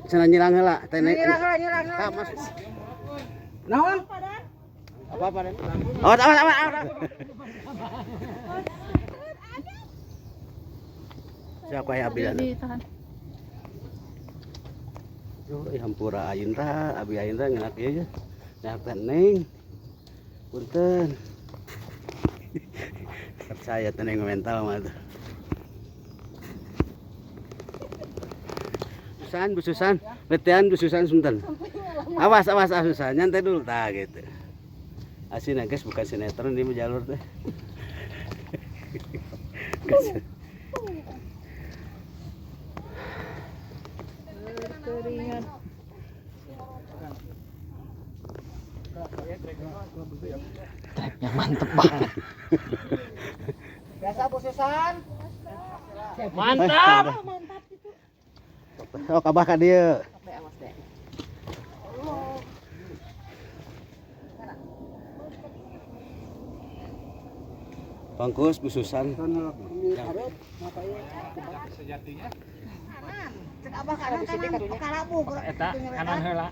Sana nyerang heula, teh Nyerang. Mas. Naon? Apa Den? Awas. Siapa ya Abi? Yo, hampura Ayindra, Abi Ayindra ngenak ieu. Nyak teneng. Punten. Percaya teneng mental mah tuh. Susan, letean Susan sebentar. Awas Susan, nyantai dulu tah gitu. Asin guys, bukan sinetron di jalur teh. Keringat. Treknya mantep banget. Biasa Bu Susan. Mantap. Oh, kabah ka dieu. Bangkus Bu Susan. Sejatinya Cek abah kanan kalabu. eta kanan heula.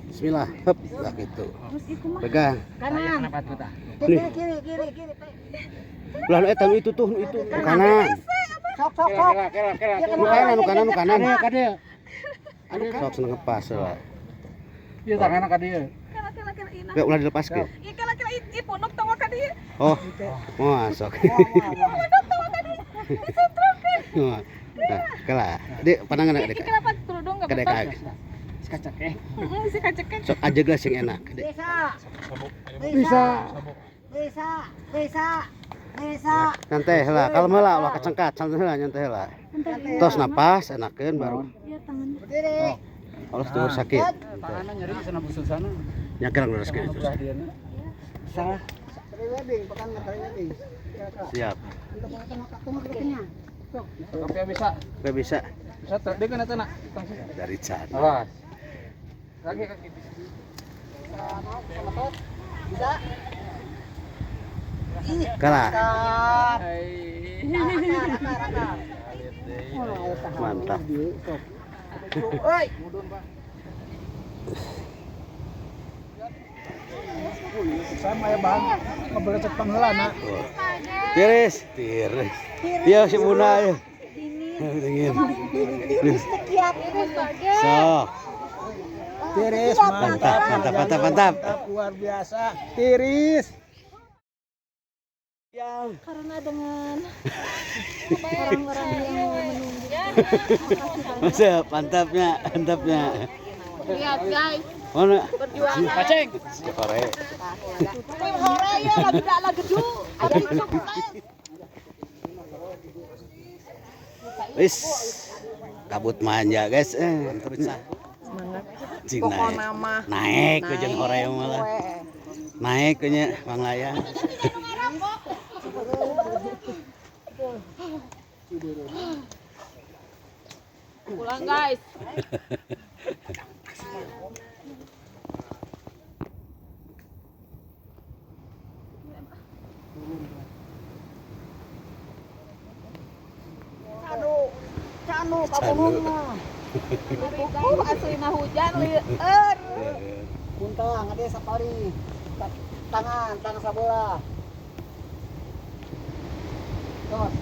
Bismillah. Hep, lah gitu. Pegang. Kanan. Kenapa tuh tah? Kiri. Lah nu eta nu itu tuh, nu itu nu kanan. Sok. Nu kanan. Ka dieu. Sok seneng ngepas lah. Ieu tah kana ka dieu. Gak ulah dilepaskeun. Ieu kira-kira ipunuk tawa ka dieu. Oh, masuk. Nah, kalah. Dek, pandangan dek. Kenapa kerudung enggak Kadek. Kacak Si kacek. Sok aja gelas yang enak. Dek. Bisa. Nyantai heula, kalem heula, ulah kecengkat, santai heula, nyantai heula. Tos napas, enakeun baru. Iya tangan. Berdiri. Allah tuh sakit. Tanganna nyeri sana busuk sana. Nyakerang lereskeun itu. Ulah dieu. Salah. Pre-wedding, bukan pre-wedding. Siap. Tunggu dekatnya. Kopi bisa. Gak bisa Bisa teh deui kana teh nak. dari can. Awas. Lagi kaki. Bisa. Kalah. Raka. Mantap. Oi. Sama ya bang. Ngebelecet pangheulana. Tiris. Iya si Bunda ya. Dingin. Sok. Tiris Mantap. Luar biasa. Tiris. Karena dengan orang-orang yang menunggu. Mantapnya. Lihat guys, Mana? perjuangan. Paceng. Kore. Tim hore ya lagi gedu. Ada masuk Wis. Kabut manja guys. Semangat. Pokona mah Naik ke jeung hore malah. Naik ke nya Mang Layang. pulang guys. Canu kabulungna. Aslina hujan lieur. Kuntang ade sapari. Tangan sabelah. Tos.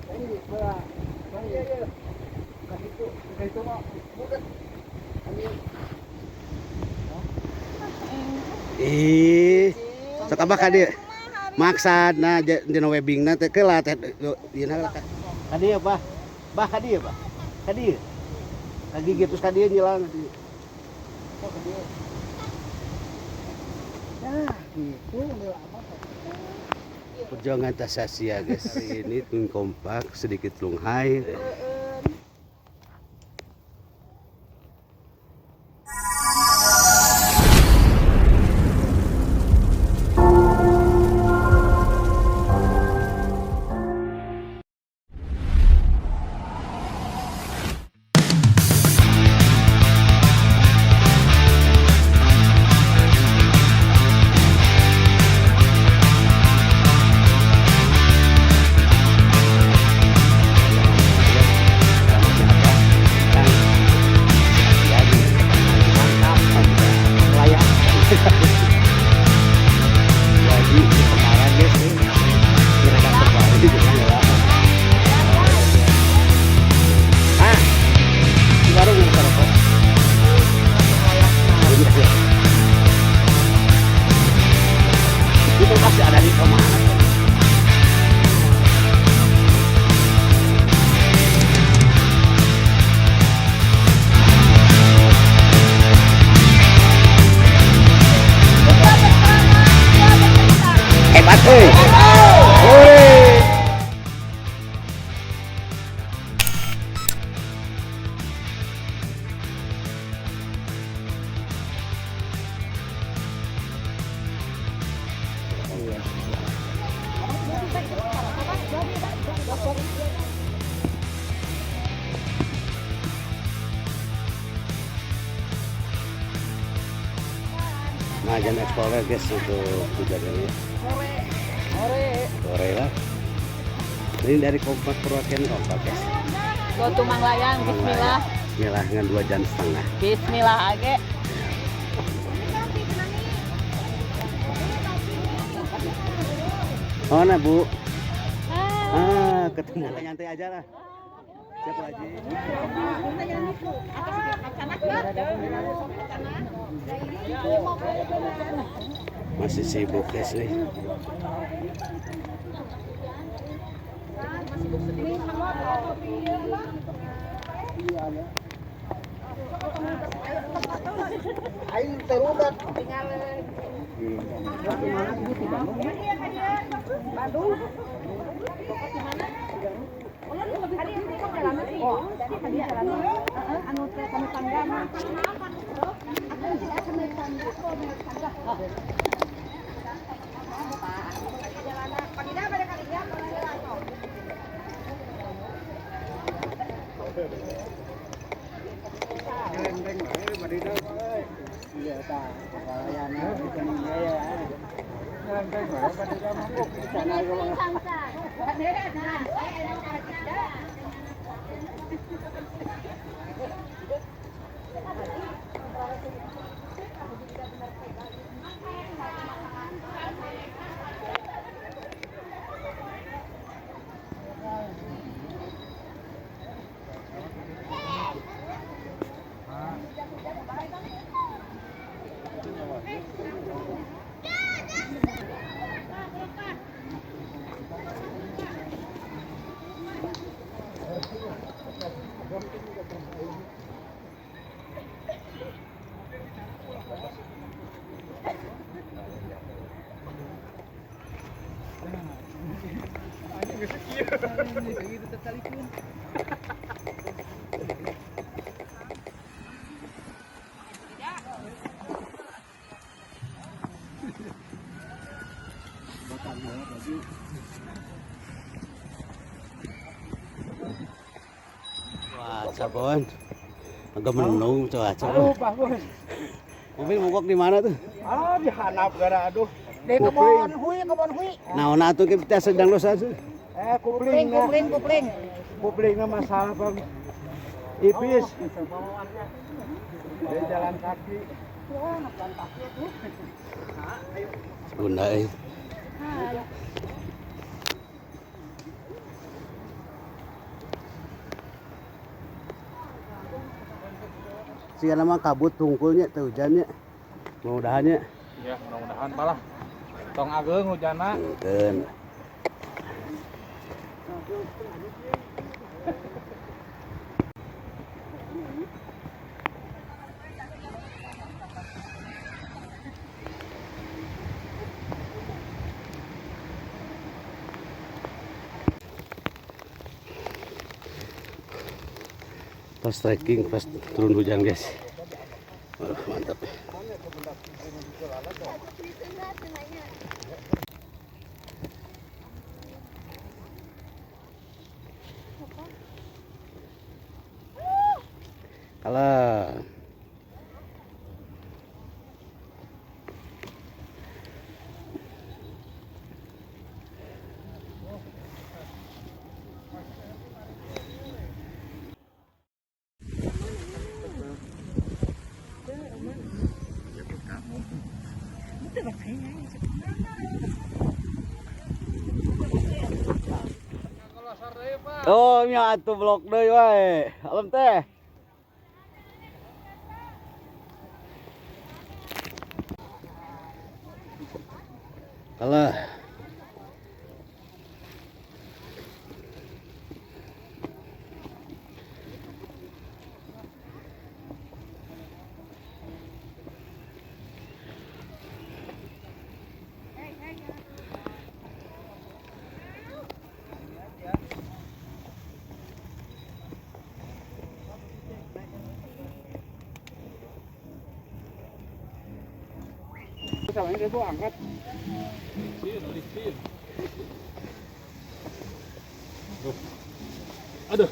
Ini sebelah. Iya. Kasih mah. Bukan. Sok abah ka dieu. Maksudna dina webbingna teh keula teh dina ka. Ka dieu bah. Bah ka dieu bah. Ka dieu. Ka gigi terus ka dieu nyilang ka dieu. Oh, ka dieu. Nah, gitu Perjuangan tak sia-sia guys. Hari ini tim kompak sedikit lunghai. Jadi kemarin guys nih mereka kembali di Bismillah. Ah, baru mau rokok. Itu pasti ada di kamar. Hebat euy. Woi. Majan Explorer guys untuk kejadiannya. Sore lah. Ini dari Kompas Purwaken Kompas guys. Go tumang layang, bismillah. Bismillah dengan 2 jam setengah. Bismillah age. Oh nah Bu. Ketemu nyantai aja lah. Siapa lagi? Masih sibuk guys nih. Aing terudat. Wah, cabon. Agak menung cuaca. Aduh, Pak Bos. Mobil mogok di mana tuh? Ah, di hanap gara aduh. Di kebon hui. Nah atuh kita sedang dosa tuh. Kupling. Kuplingnya masalah Bang. Ipis. Di jalan kaki. Bunda Siapa nama kabut tungkulnya tuh hujannya. Mudah-mudahannya. Ya, mudah-mudahan malah. Tong ageung hujana. Mungkin. Pas trekking, pas turun hujan guys. Wah, mantap. Kalah. Oh, nya atuh blok deui wae. Alem teh. Kalah. Kalau ini gua angkat. Licin. Aduh.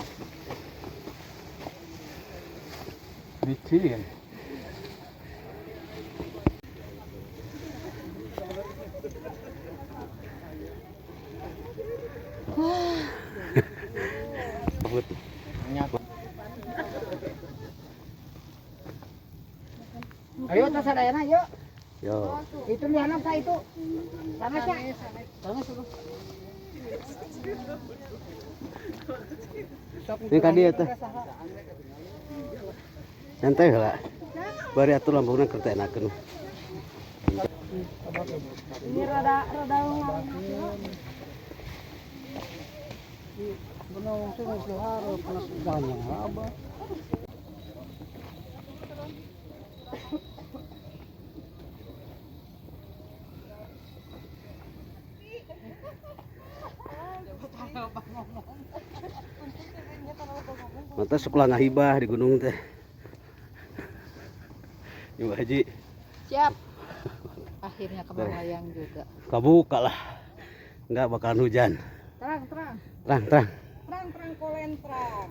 Licin. Ayo tas sadayana yuk. Yo. Itu nih anak saya itu. Sana sih. Sana suruh. Ini ka dieu teh. Santai heula. Bari atuh lambungna keur teh enakeun. Ini rada ngarang. Benar sih nggak harus panas banyak apa. Mata sekolah ngahibah di gunung teh. Ibu Haji. Siap. Akhirnya kebayang juga. Kabuka lah. Enggak bakalan hujan. Terang. Terang. Terang kolen terang.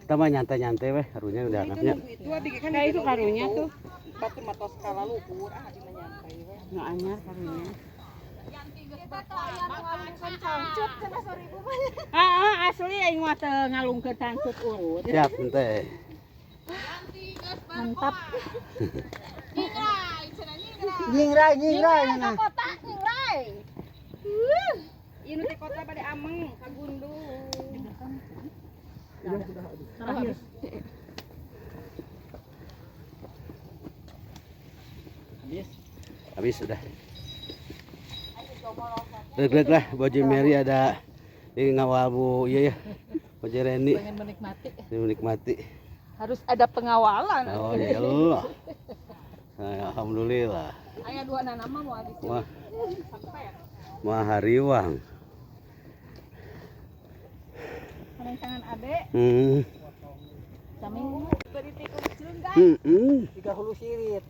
Kita mah nyantai-nyantai weh, harunya udah anaknya. Nah itu karunya tuh. Batu matos skala luhur, di menyantai weh. Nggak anyar karunya. Asli aing mah teu ngalungkeun tangkut urut. Siap teh. Mantap. Nyingrai nah. Kota nyingrai. Ieu teh kota bade ameng ka Gundul. Terakhir. Habis sudah. Reg lah, Boji Mary ada di ngawal Bu iya ya. Boji Reni. Pengen menikmati. Menikmati. Harus ada pengawalan. Oh ya Allah. Alhamdulillah. Aya dua nama mau di sini. Mah hariwang. Tangan Ade. Saming beri tikung jeung guys. Tiga hulu sirit.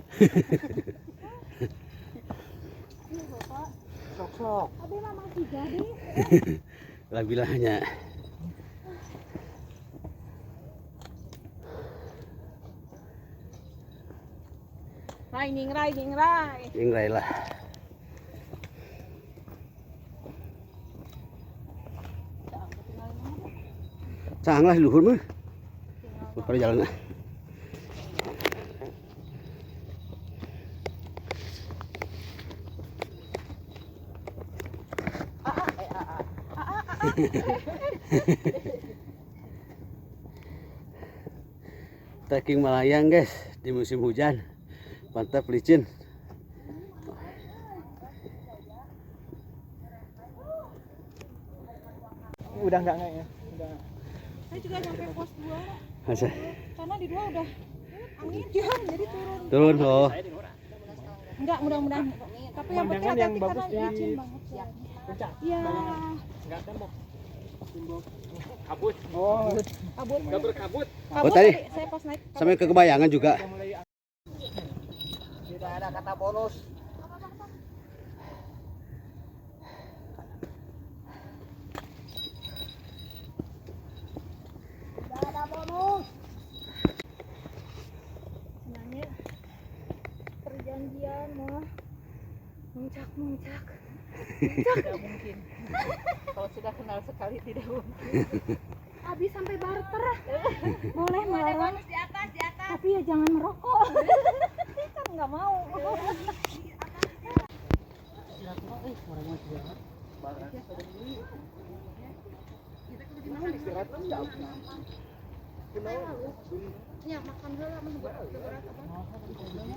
Sok. Abi mah masih jadi. Lah bilahnya. Hai nyingrai. Ingrai lah. Cang lah luhur mah. Pada jalan. Trekking melayang guys di musim hujan, mantap licin. Udah enggak ya? Udah. Saya juga sampai pos 2. Masa? Karena di 2 udah angin jalan jadi turun. Turun oh. Enggak mudah-mudahan. Tapi yang penting Pemandangan yang hati-hati bagus karena di licin banget ya. puncak. Iya. Enggak tembok. Kabut. Oh, Kabut. Enggak berkabut. Oh, tadi Saya pas naik. sampai ke Kebayangan juga. tidak ada kata bonus. Tidak ada bonus. Senangnya perjanjian mah muncak. Tidak mungkin. Kalau sudah kenal sekali tidak mungkin. Habis sampai barter. Boleh melarang. Di atas. jangan merokok. Kan nggak mau. Ya makan dulu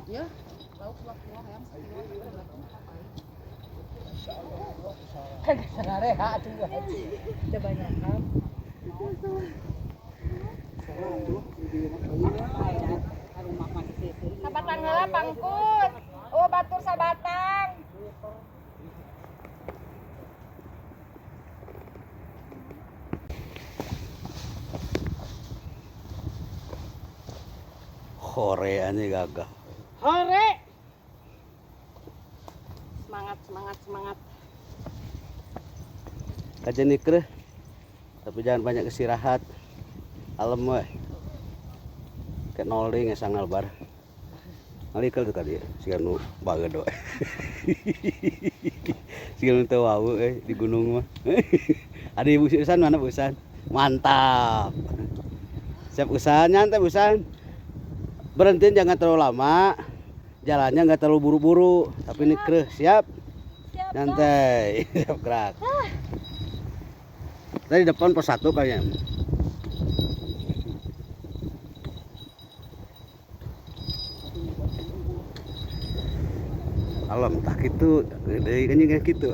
ya lauk ayam kebanyakan sabatang heula pangkut batur sabatang Hore ane gagah. hore semangat Kajian ikreh. Tapi jangan banyak istirahat. Alam we. Kayak noling ya sangal bar. Ngalikal tuh tadi. Sigan nu bagedo. Sigan nu teu wau di gunung mah. Ada ibu Usan mana Bu Usan? Mantap. Siap Usan, nyantai Usan. Berhentiin jangan terlalu lama. Jalannya nggak terlalu buru-buru, tapi ini kreh siap. Nyantai. Siap gerak. Tadi depan pos 1 kayaknya. Alam tak gitu, dari kan juga gitu.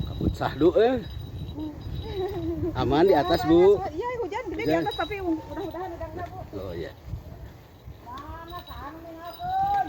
Kabut sahdu aman di atas Bu. iya hujan gede di atas tapi mudah-mudahan udah enggak Bu Oh iya. mana saan mengakeun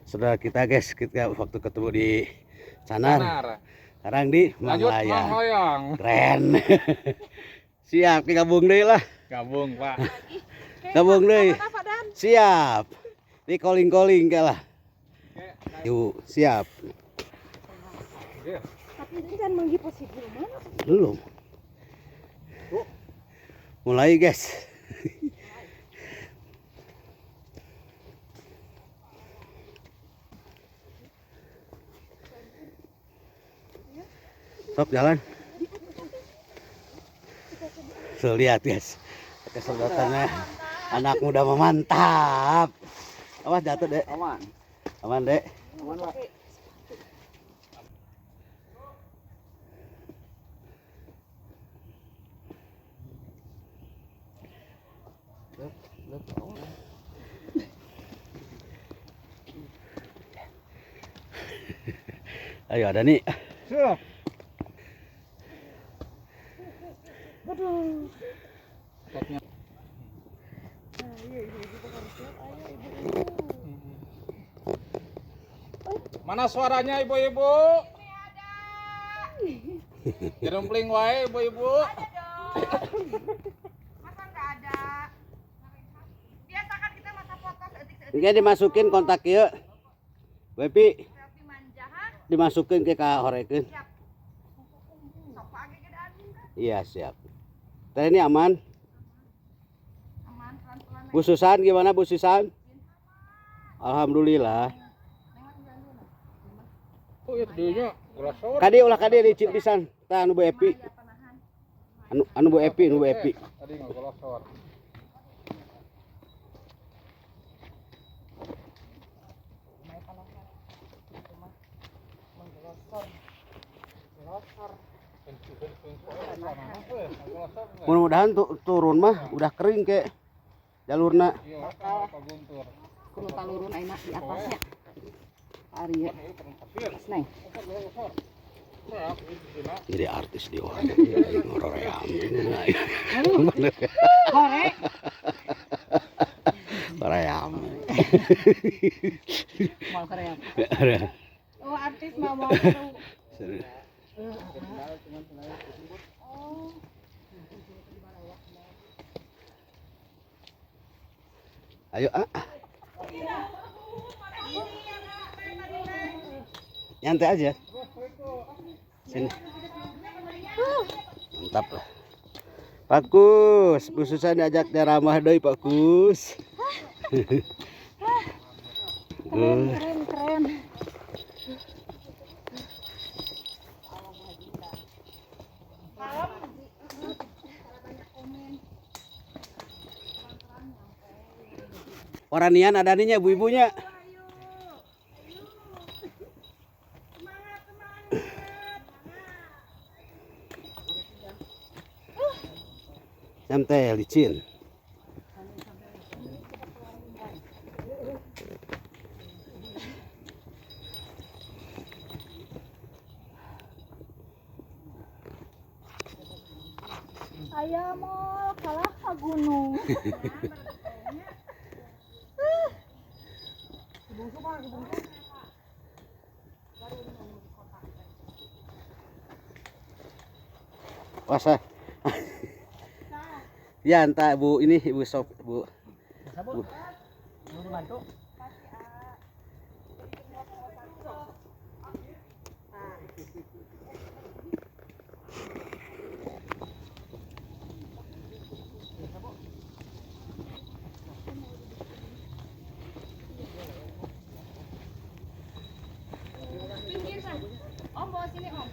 Saudara kita guys, kita waktu ketemu di Sanar. Sanar. Sekarang di Lanjut Manglaya. Manghoyong. Keren. Siap, gabung deh lah. Gabung, Pak. Gabung deh. Siap. Di calling-calling kalah. Yuk, siap. tapi ini kan menggi posisi mana Belum. Mulai guys. Sok jalan. So, lihat guys. Kesedotannya anak muda memantap. Awas jatuh dek. Aman. Aman dek. Aman Pak. Ayo ada nih. Siap. Mana suaranya ibu-ibu? ini ada Jerumpling wae ibu-ibu. masa nggak ada biasakan kita masa foto seetik-seetik Ini dimasukin kontak ya. Bepi selfie manja ha dimasukin ke horekeun. siap sok pagi gedaan kan Iya siap. Tadi ini aman. aman pelan-pelan Bu Susan gimana Bu Susan? Alhamdulillah. Oh iya tadinya glasor. Kadi ulah kadi dicip pisan. Tah anu Bu Epi. Anu Bu Epi, anu Bu Epi. Tadi nggak glasor. Mudah-mudahan turun mah udah kering ke jalurna. Iya, Pak Guntur. kudu talurun ayeuna di atasnya ari ya neng Jadi artis di wah. Ngoroream. Korek. Koream. Mal koream. Ada. Oh, artis mau seru. Seru. Ayo nyantai aja sini mantap lah Pak Kus khususan diajak ramah doi Pak Kus. Keren. Oranian ada nih ibu-ibunya. Santai licin. Ayah mau kalah ke gunung. Puasa. Ya entah Bu ini Ibu Sop Bu. Bu. Om bawa sini Om.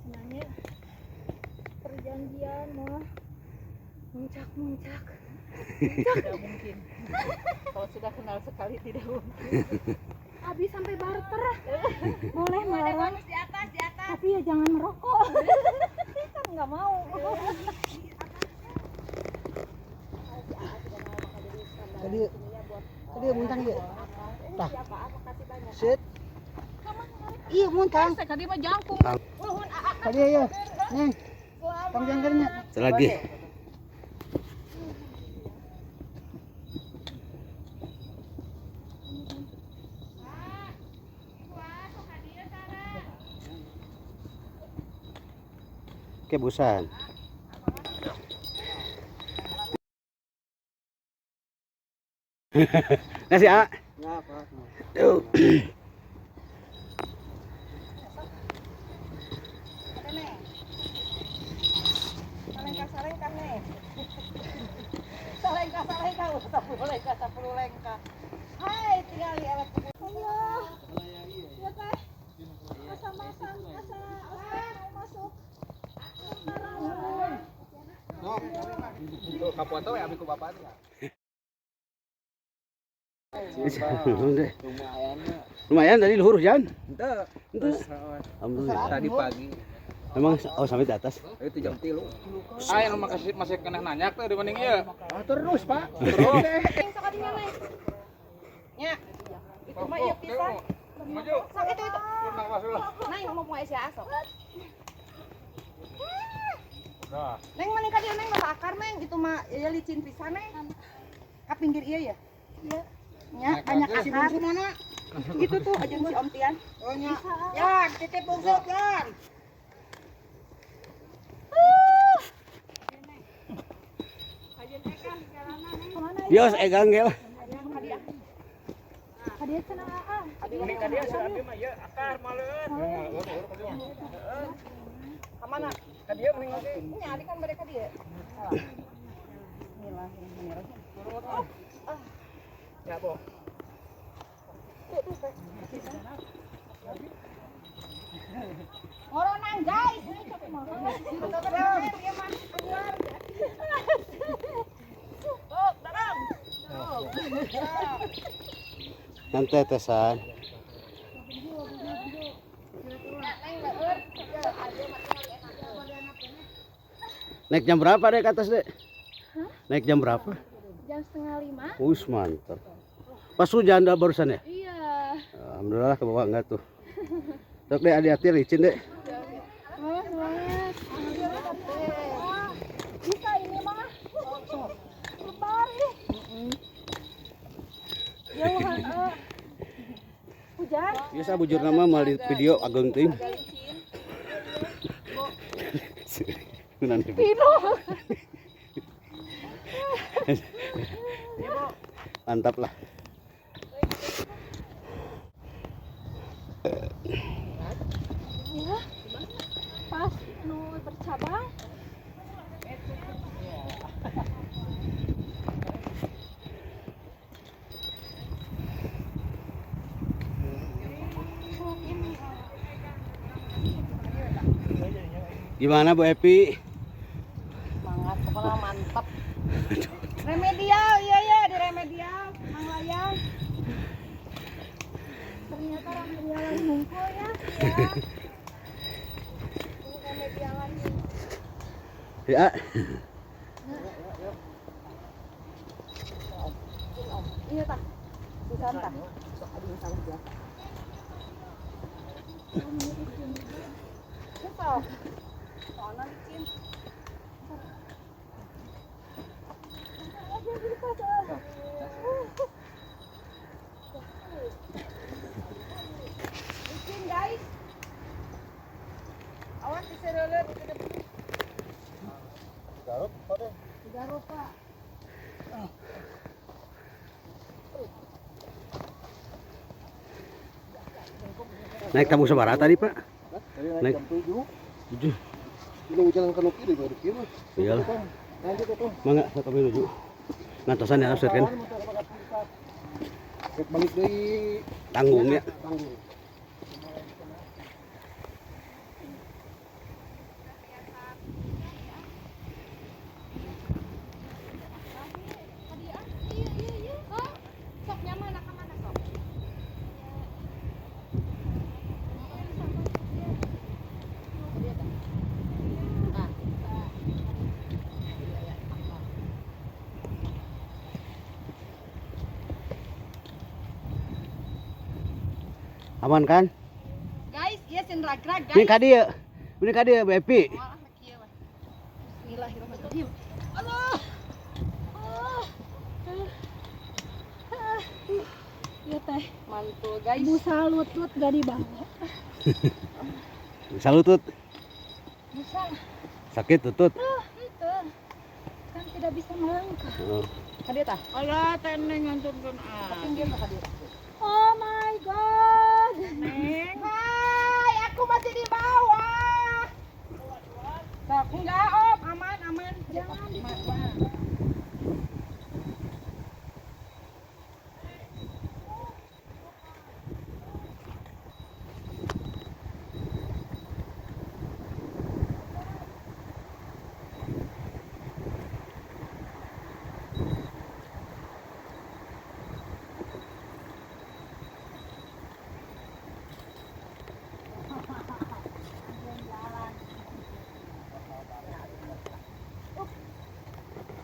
Senangnya perjanjian mau muncak. Tidak mungkin. Kalau sudah kenal sekali tidak mungkin. Habis sampai barter. Boleh melarang di atas. Tapi ya jangan merokok. Kan nggak mau. Tadi muntang ya. Tah. Sit. Iya muntang. Tadi mah jangkung. Tadi ya. Neng. Kamu jangkarnya. Selagi. Kebusan. Nasi A. Ya, Pak. Tuh. Salengka nih. Salengka sepuluh lengka. Hai, tinggal di alat kubur. Allah. Ya teh. Asa masang, asa mau masuk. Tuh kapoto ya abi ku bapaknya. Lumayan dari luhur Jan. Henteu. Alhamdulillah. Tadi pagi. Emang sampai di atas. Itu jam 3. Aya nu masih keneh nanya teh dibanding ieu. Terus, Pak. Terus. Yang sakadinya nih. Nya. Itu mah ieu pisan. Maju. Sok itu. Tenang masuk. Nah, yang mau punya si asok. Nah, Neng mana ka dieu neng masa akar neng itu mah ya licin pisan neng. Ka pinggir ieu ya. Iya. Nya banyak akar. Mana? Gitu tuh aja si Om Tian. Oh, nya. Ya, titip bungsu kan. Bios egang ge lah. Hadiah cenah aa. ini ka dia abi mah ieu akar maleun. Ka mana? Ka dia mending oge. Ini adik kan mereka dia. Ya, Bo. Ngoronan guys. Oh, darang. Nanti tesan. Neng, Naik jam berapa dek ke atas dek? Hah? Naik jam berapa? Jam 4:30. Wih mantap. Pas hujan dah barusan ya? Iya. Alhamdulillah ke bawah enggak tuh. Sok dek hati-hati licin dek. Oh, semangat. Bisa ini mah. Lebar ih. Jauhan hujan. Biasa bujur nama mal di video ageng ting. Pino. Mantap lah. Ya. Pas nu bercabang. Gimana Bu Epi? Semangat, pokoknya mantap. Remedial, iya ya di remedial, Mang Layang. Ternyata remedialan ngumpul ya. Ya. Ini remedialan. Ya. Iya tak. Bukan tak? Ada yang salah biasa. Betul. Soalnya licin. Licin guys. Awas diserelet ke depan. Garuk Pak. Naik tabung sabara tadi Pak? Naik. 7. Ini jalan ke kiri baru kiri. Iyalah. Lanjut itu. Mangga satu menuju. Ngantosan ya nafsir kan? Balik dari Tanggungnya. tanggung. Sok nyaman nak mana sok? Aman kan? Guys, iya sin rag-rag Ini guys. ka dieu. Ini ka dieu Bu Epi. Wah, kieu mah. Bismillahirrahmanirrahim. Allah. Iya teh. Mantul guys. Busa lutut gak dibawa. Salutut. Busa. Sakit tutut. Itu. Kan tidak bisa melangkah. Oh. Kadia tah? Allah, teneng nganturkeun Tapi dia mah kadia. Oh my god. Neng. Hai, aku masih di bawah. Sok Enggak, Om. Aman, aman. Jangan.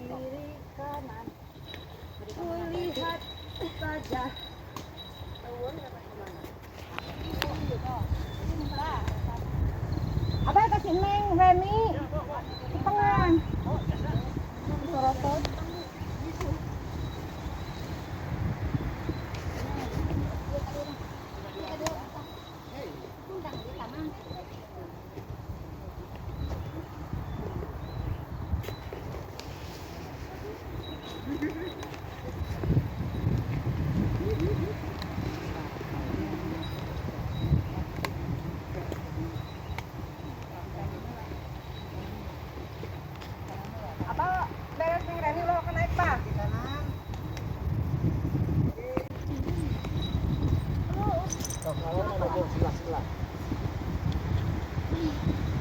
Kiri kanan. Kulihat saja. Abah kasih Neng Reni di tengah. Sorotot. Apa beres Neng Reni lo akan naik Pak? Di kanan. Sok lawan ada sebelah-sebelah.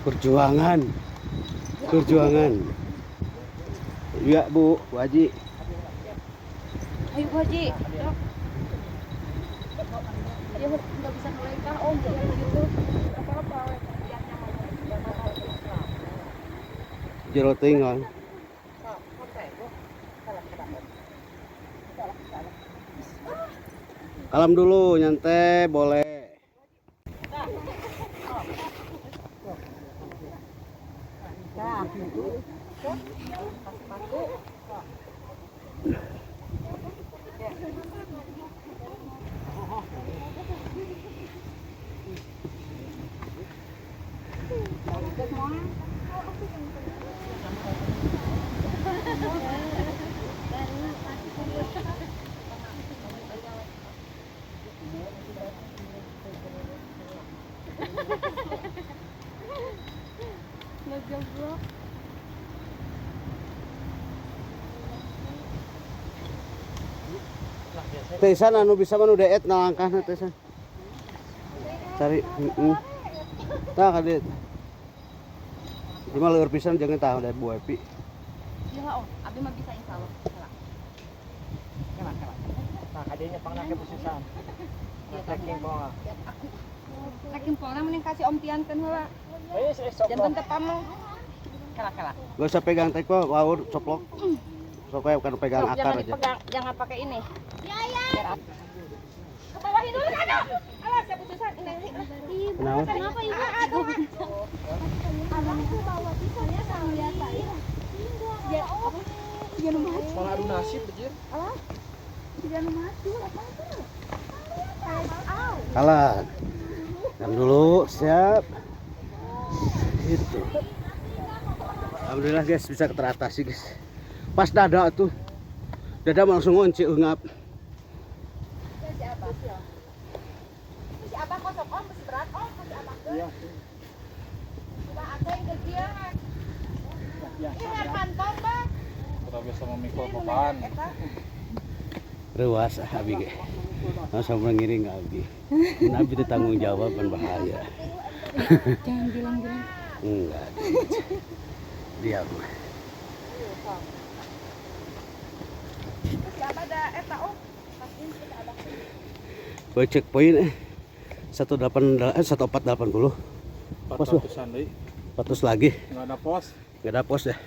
Perjuangan. Perjuangan. Iya Bu Haji. Ayo Bu Haji. Dia nggak bisa melangkah Om, jangan begitu. Apa-apa. Jero tinggal. Kalam dulu nyantai boleh. Ngejeblok. Tesan anu bisa manu deet nalangkahna tesan. Cari tah kadit. Cuma leur pisan jangan tahu dari Bu Epi. Ya lah, Om. Abi mah bisa insya Allah. Kena. Nah, kadinya pangnake posisan. Tracking bawa. Saking pona mending kasih Om Tian kan heula. Sok. Jangan teu pamong. Kela. Gak usah pegang teko, waur coplok. Sok kayak bukan pegang Sok, akar jangan aja. dipegang, jangan pakai ini. Ya. Ke bawahin dulu kan. Alas, saya putusan ini. Kenapa? Kenapa Ibu? Aduh. Abang tuh bawa pisaunya sama lihat saya. Ya, oh. Jangan mati. Malah adu nasib bejir. Alah. Jangan mati. Apa itu? Kalah. Yang dulu siap. Itu. Alhamdulillah guys bisa teratasi guys. Pas dada tuh. Dada langsung ngunci ungap. Si Abang kosong Om, masih berat Om, masih Abang. Iya. Udah ada yang kerja. Ini kantong, Bang. Kita bisa memikul beban. Rewas abi ge. Masa mengiring abi. Nabi ditanggung jawab kan bahaya. Jangan bilang-bilang. Enggak. Diam. Siapa ada eta Om? Pastiin si Abang. Boy checkpoint 1480. Pos, 400-an deui. 400 lagi. Enggak ada pos. Enggak ada pos ya.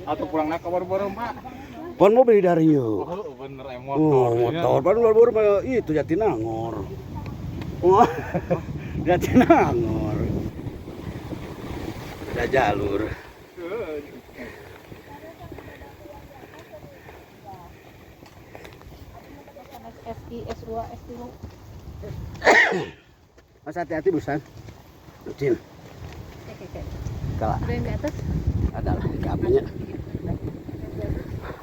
Atau pulang naik ke baru-baru, Pak. Pon mau beli dari yuk. Oh, bener Oh, motor baru itu Jatinangor. Oh, Jatinangor. Ada jalur. SI, S2, S3. Mas hati-hati busan. Cil. Kalah. Udah yang di atas. Ada lah apinya.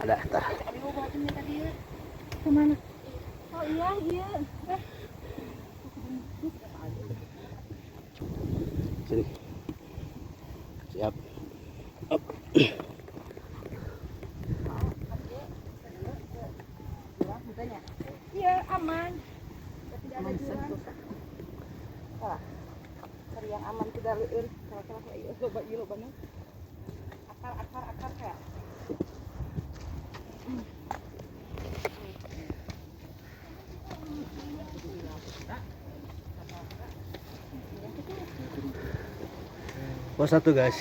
Ada tar. Kemana? Oh iya. Sini. Siap. Up. Iya, aman. Tidak ada jurang. Cari yang aman tidak liur. Salah iya, loba nih. Akar kayak. Pos 1 guys.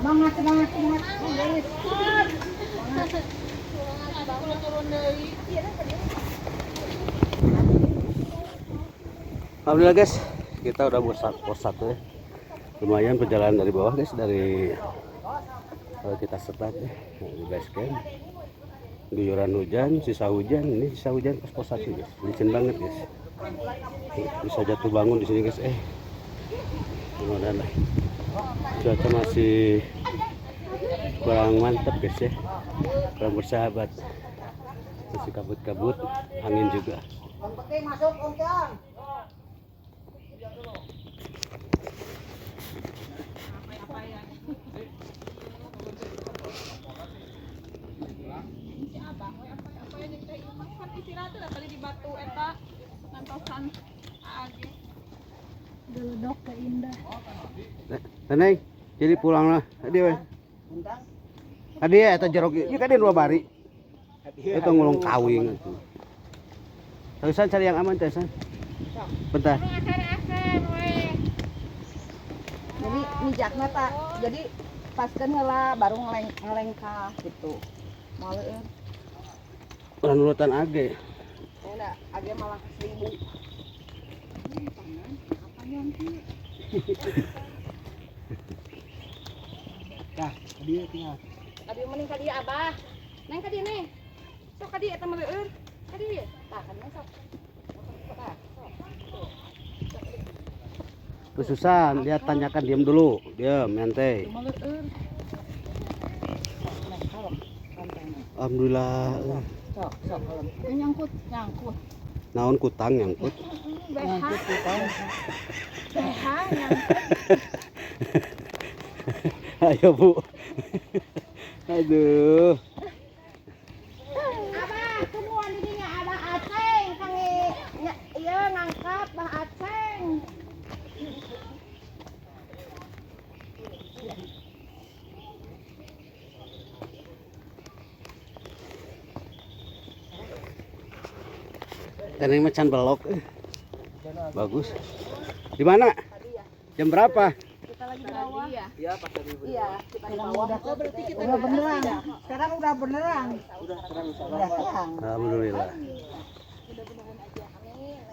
Semangat. Alhamdulillah guys, kita udah pos 1 ya. Lumayan perjalanan dari bawah guys, dari kita start ya, di base camp. Guyuran hujan, sisa hujan, ini sisa hujan pas pos 1 guys, licin banget guys. Bisa jatuh bangun di sini guys. Mudah-mudahan lah. Cuaca masih kurang mantap guys ya, kurang bersahabat, masih kabut-kabut, angin juga. Si Abah, apa yang kita imah kan istirahat lah tadi di batu eta ngantosan age. Geledok ke indah. Neneng, jadi pulang lah. Tadi weh. Tadi ya eta jeruk ieu kan dua bari. Itu ngulung kawing itu. Terusan cari yang aman terusan. Bentar. Jadi mijakna tak. Jadi paskeun heula baru ngelengkah gitu. Maleueun. Ulah nurutan age. Udah, age malah 1000. Nah, dia tinggal. Abi mending ka dieu Abah. Neng ka dieu nih. Sok ka dieu eta maleueun. Ka dieu. Tah kan sok. Susan, dia tanyakan diam dulu. Diam, nyantai. Maleueun. Alhamdulillah. Sok. Nyangkut. Naon kutang nyangkut. Nyangkut kutang. Nyangkut. Ayo Bu. Aduh. Abah, semua di dinya Abah Aceng, kang ieu ngangkat Bah Aceng. Teneng macan belok. Bagus. Di mana? Jam berapa? Kita lagi di bawah. Iya, pas tadi. Iya, kita di bawah. Oh, berarti kita udah beneran. Sekarang udah beneran. Udah terang. Alhamdulillah.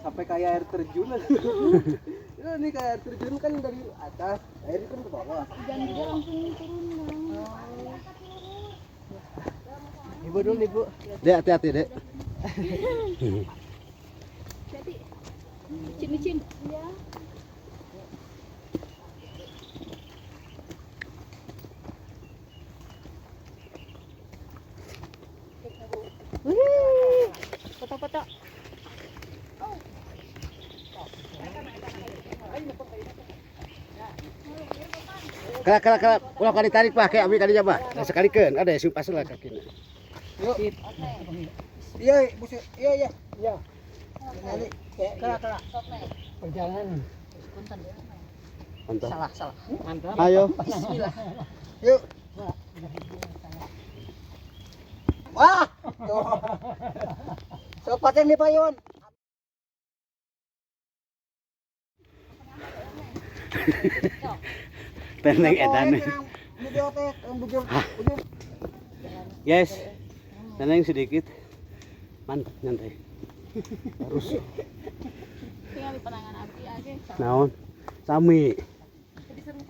Sampai kayak air terjun. Ini kayak air terjun kan dari atas, air kan ke bawah. Dan dia langsung turun bang. Ibu dulu, Ibu. Dek, hati-hati, Dek. Jadi, micin. Iya. Foto-foto. Kala, ulah kali tarik Pak, kayak abi kalinya Pak. Nah, sekalikeun ada sing pas lah kakina. Yuk. Iya, buset. Iya. Nanti kera. Perjalanan. Mantap. Salah. Mantap. Ayo. Bismillah. Yuk. Wah. Tuh. Sok paten nih payon. Teneng edan. Video teh, bujur. Guys. Teneng sedikit. Mantap nyantai. Harus Tinggal di penangan api aja. naon? Sami.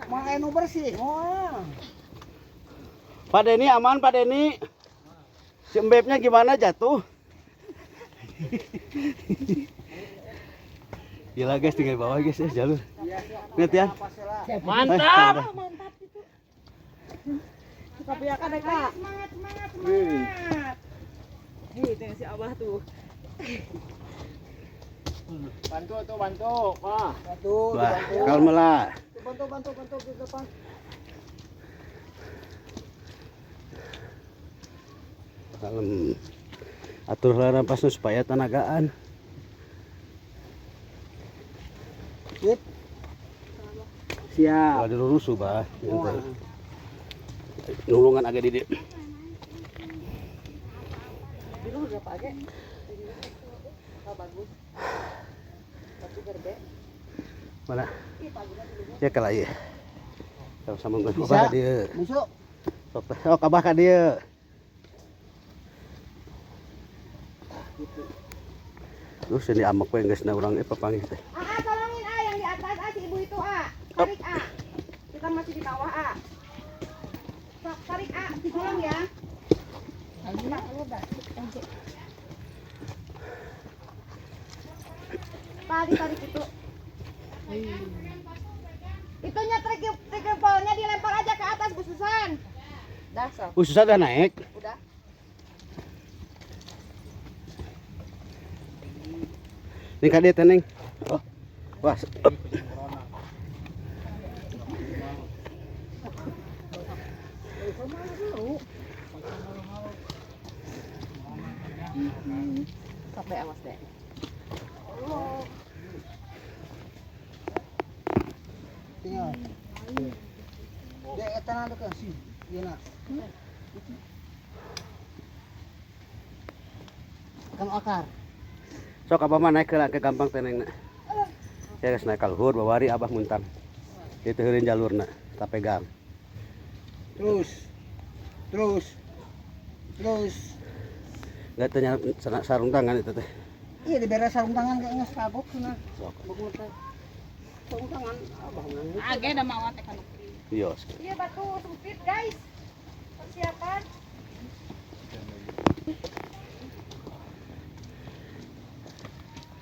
Mau enu bersih. Oh. Pak Deni aman Pak Deni. Si embebnya gimana jatuh? Gila guys, tinggal bawah guys ya jalur. Lihat ya. Mantap. Mantap itu. Tapi ya kan Kak. Semangat. Nih, tengah si Abah tuh. Bantu. Wah. Wah, kalem lah. Bantu ke depan. Kalem. Atur lah napasnya supaya tenagaan. Sip. Siap. Kalau dulu rusuh bah. Nyantai. Nulungan agak didik. Dulu berapa aja? Oh, bagus. Tapi gede. Mana? Ya kalah ya. Kalau sama gue Bisa. kabah dia. Masuk. Oh kabah ka dia. Terus ini amak gue guys na urang papangih teh. Tolongin yang di atas si ibu itu tarik kita masih di bawah sok tarik tolong ya. Tarik itu. Itunya trigger dilempar aja ke atas Bu Susan. Dah sok. Susah dah naik. Udah. Ini ka dia teneng. Oh. Wah. Sampai awas deh. Tinggal. Dek eta na ke si. Ieu na. Kan akar. Sok abah mah naik ke gampang teneng na. Ya geus naik ka luhur bawari abah muntan. Dieu teh heureun jalurna, tak pegang. Terus. Enggak tanya sarung tangan itu teh. Iya dibere sarung tangan kayak geus kagok cenah. Sok. Bagul teh. Sarung tangan abah nang. Age da mawa teh kan. Iya. Iya batu sempit guys. Persiapan.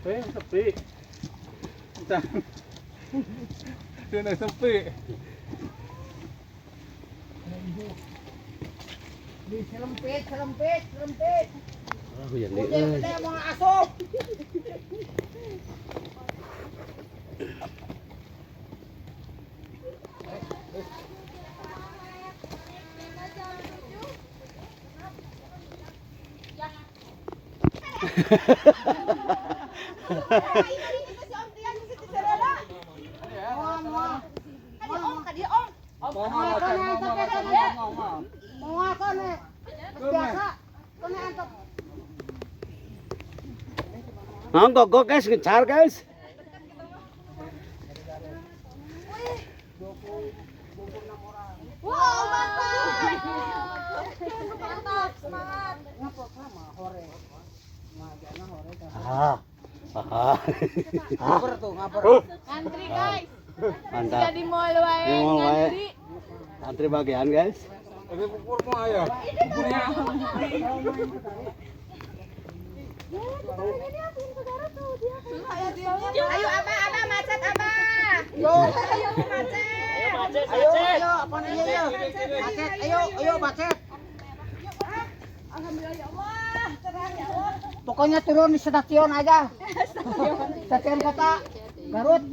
Sepi. Entah. Dia sepi. Di selempit. Ah, hujan deui. Udah mau asup. Go guys, ngejar guys. Wow, mantap. Semangat. Ngaper tuh, ngaper. Antri guys. Mantap. Jadi mall wae. Di mall wae. Ngantri. Antri bagian guys. Tapi pupur mah ya. Pupunya. Ayo abah macet abah. Yo. Ayo macet. Ayo, apa namanya? Macet, ayo macet. Alhamdulillah ya Allah. Terang ya Allah. Pokoknya turun di stasiun aja. Stasiun kota Garut.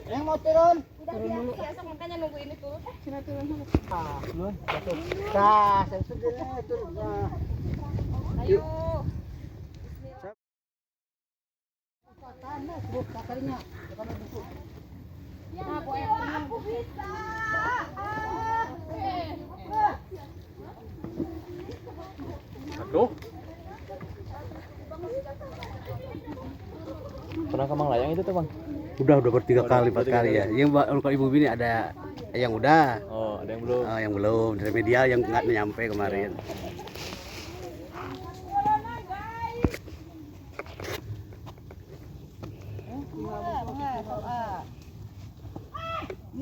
Yang mau turun? Turun dulu. Biasa makanya nunggu ini turun. Sini turun dulu. Ah, turun. Nah, saya sudah turun. Nah. Ayo. Aku bisa. Aduh. Pernah ke Manglayang itu tuh, Bang? Udah bertiga kali, 4 kali ya. Yang kalau ibu bini ada yang udah, Oh, ada yang belum. yang belum. Dari media yang nggak nyampe kemarin.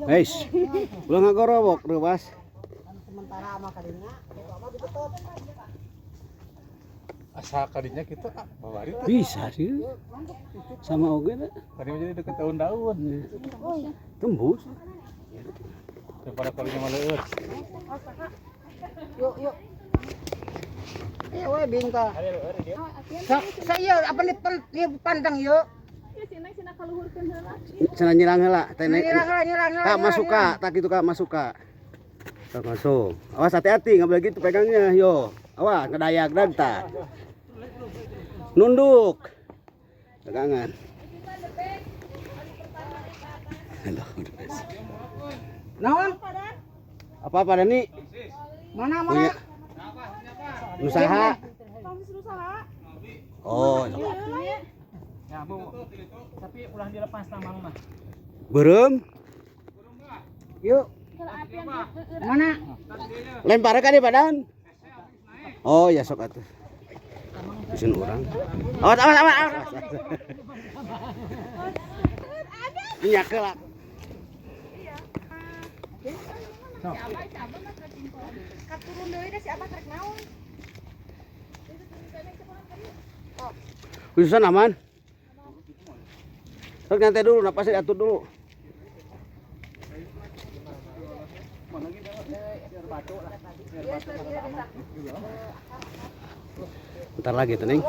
Guys, ulah ngagorobok tuh Bas. Sementara sama kalinya, itu apa ditutup. Asa kadinya kita bawari tuh. Bisa sih. Sama oge teh. Tadi mah jadi deket tahun-tahun. Tembus. Daripada kalinya maleueut. Yuk. Iya, we bingka. Saya apa nih pandang yuk. Cenah nyirang heula teh. Nyerang. Kak masuk Kak, tak gitu Kak masuk Kak. Kak masuk. Awas hati-hati enggak boleh gitu pegangnya. Yo. Awas ngedayak dagta. Nunduk. Pegangan. Halo. Naon? Apa Dani? Mana? Punya usaha. Oh, Ya, Bu. Tapi ulah dilepas nama mah. berem. Yuk. Mana? Lempar ka di badan. Oh, ya sok atuh. Bisin orang. Awas. Iya kelak. Turun deui da si abah trek naon. Khususan aman. Sok nyantai dulu, napasnya diatur dulu. Bentar lagi tuh, Ning.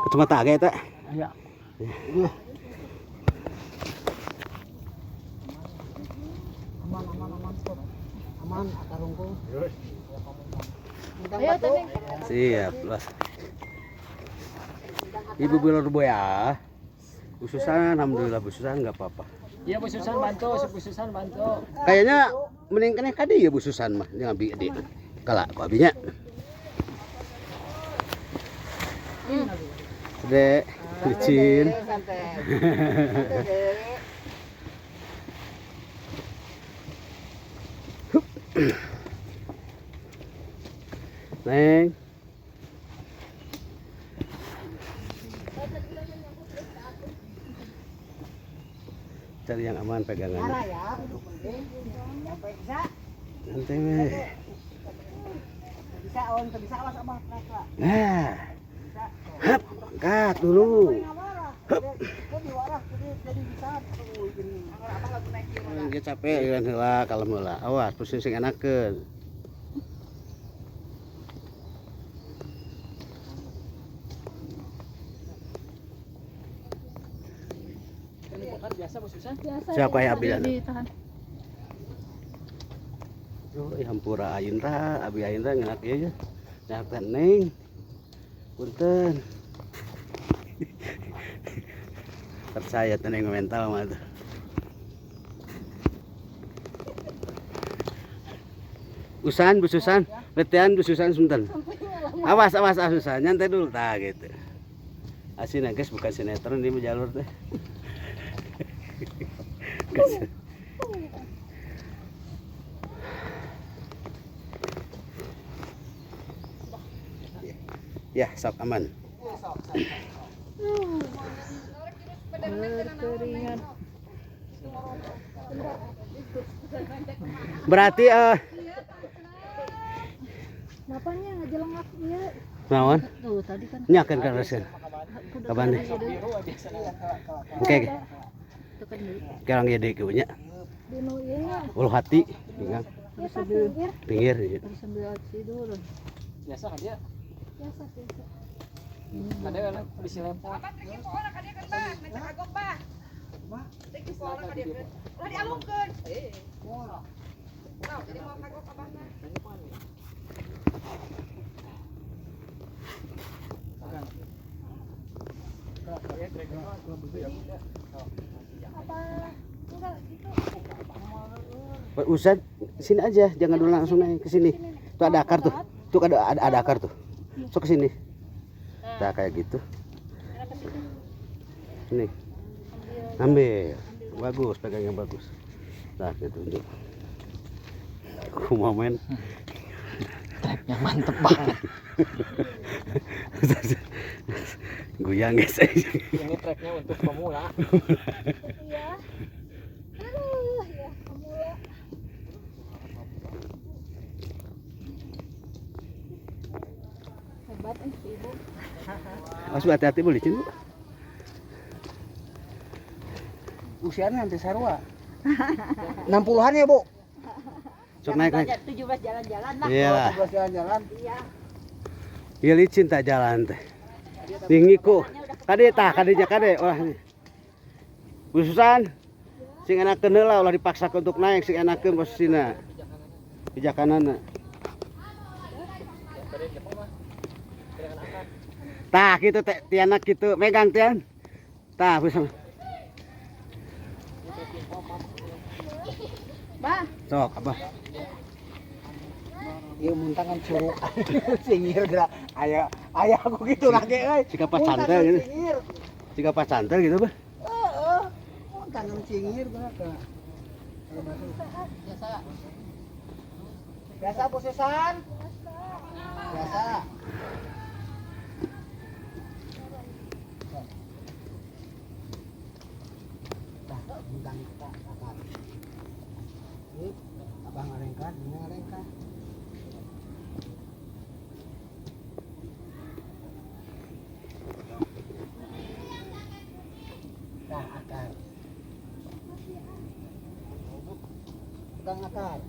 Kacamata ge eta. Iya. Aman, stop. Aman, akarungku. Ayo Teneng. Siap, Bos. Ibu Bilor Boya. Bu Susan, alhamdulillah Bu Susan enggak apa-apa. Iya Bu Susan bantu, Bu Susan bantu. Kayaknya mending kene ka dieu Bu Susan mah, jeung abi di. Kala ku abinya. Dek, licin. Neng. Cari yang aman pegangannya. Nanti weh. Nah. Hap, angkat dulu. Hup. Dia capek kan heula kalem heula. Awas posisi sing enakeun. Biasa Bu Susan. Siapa yang abi dan? Ditahan. Oh, hampura Ayindra, abi Ayindra ngenak ieu. Nyaten Neng. Punten. Percaya teneng mental mah tuh. Usan Bu Susan, letian Bu Susan sebentar. Awas Susan, nyantai dulu tah gitu. Asin guys bukan sinetron di jalur teh. Ya, sok aman. Berkeringat. Berarti Napanya ngajelengak ieu? naon? Tuh tadi kan. Nyakeun ka reuskeun. Kapan deh? Oke. Itu kan deui. Sekarang ya deh nya. Dinu ieu nya. Ulu hati, ingat Terus sambil pinggir gitu. terus sambil tidur. Biasa kan dia. Biasa biasa. Ada yang bisa lempar. Ustaz, sini aja, jangan dulu langsung naik ke sini. Tuh ada akar tuh. Tuh ada akar tuh. Sok ke sini. Nah, kayak gitu. Nih. Ambil. Bagus, pegangnya bagus. Nah, gitu. Kumamen. Treknya mantep banget. Goyang guys. Ini treknya untuk pemula. Iya. Aduh, ya pemula. Hebat si Ibu. Mas hati-hati boleh cin. Usianya hampir sarua. 60-an ya, Bu? Sok naik naik. 17 jalan-jalan lah. Iya lah. 17 jalan-jalan. Iya. Iya licin tak jalan teh. Tinggi ku. Kade kadinya kade ulah. Khususan sing enakeun heula ulah dipaksa untuk naik sing enakeun posisina. Pijakanana. Tah gitu teh tiana gitu megang tian. Tah bisa. Bah, Sok abah. Ieu muntangan curug. Singir gerak. Aya aku gitu lagi euy. Jika pas santai gitu. Singir. Jika pas santai gitu bah. Heeh. Muntangan singir gerak. Biasa. Biasa Bu Susan. Biasa. Bintang kita akan. Ini abang ngarengkan, ini ngarengkan. Nah, akar. Pegang akar.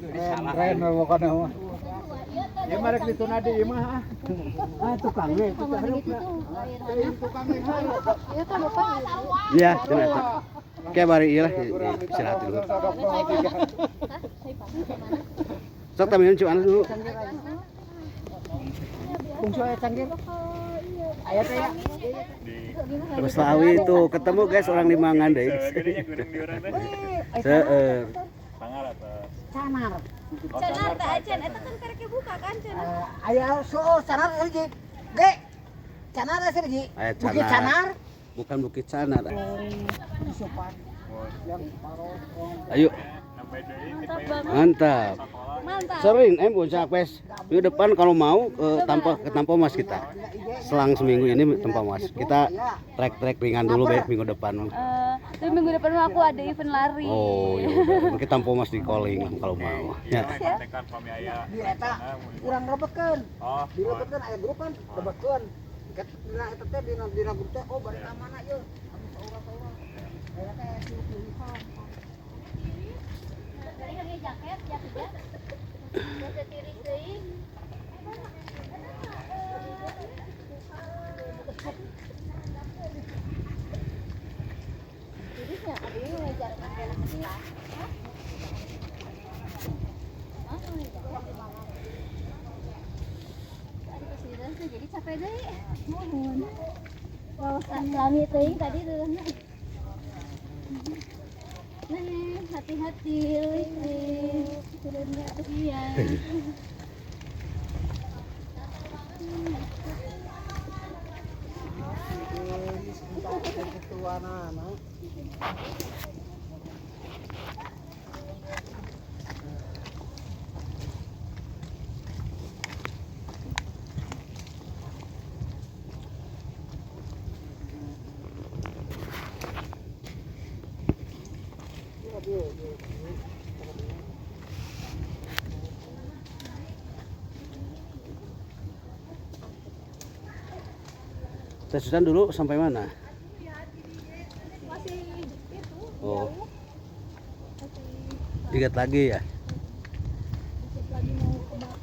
Keren bukan mah. Ya marek dituna di imah ah. Ah tukangnya itu Kalau hareup. gitu tukangnya harus. Iya kan Bapak. Iya, cenah eta. Kayak bari ieu lah istirahat dulu. Sok tamin cuan dulu. Fungsi aya canggih. Aya teh ya. Terus Lawi itu ketemu guys orang di Mangan deh. Seueur. Canar. Canar teh acan eta kan karek buka kan canar. Aya canar hiji. Ge. Canar asa hiji. Aya Bukit Canar. canar. Bukan Bukit Canar. Sopan. Yang paros. Ayo, Mantap banget. mantap. Mantap. Sering puncak pes. Minggu depan kalau mau ke Tampo Mas kita. Selang seminggu ini Tampo Mas. Kita trek ringan dulu be minggu depan. Tapi minggu depan mah aku ada event lari. Oh, ya udah. Kita Tampo Mas di calling lah kalau mau. Ya. Di eta urang rebetkeun. Direbetkeun aya grupan rebetkeun. Dina eta teh dina grup teh oh bari ka mana yeuh. Anu saurang-saurang. Aya teh siluk-silukan. Tadi jaket ya kerja. Jaket tiris deui. Tirisnya ada yang ngejar jadi capek deh. Mohon. Wawasan lami teuing tadi tuh. Nah, hati-hati. Sudah enggak iya. Tes Susan dulu sampai mana? Masih itu. Oh. Dikit lagi ya. Lagi mau ke bak.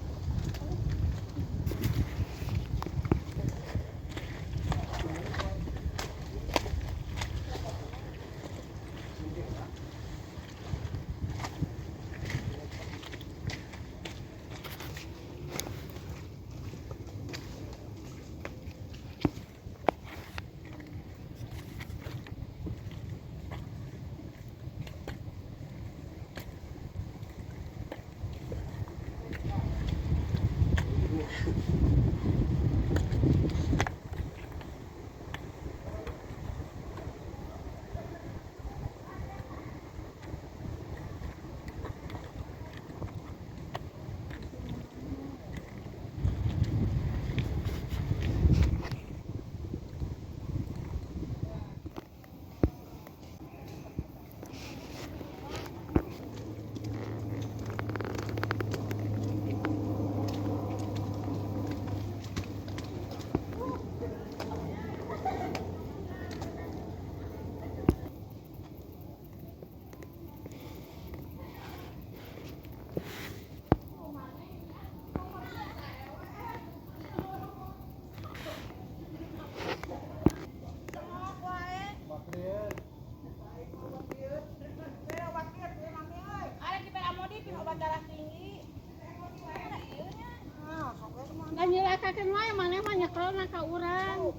Nyilakakeun wae maneh mah nyekelna ka urang.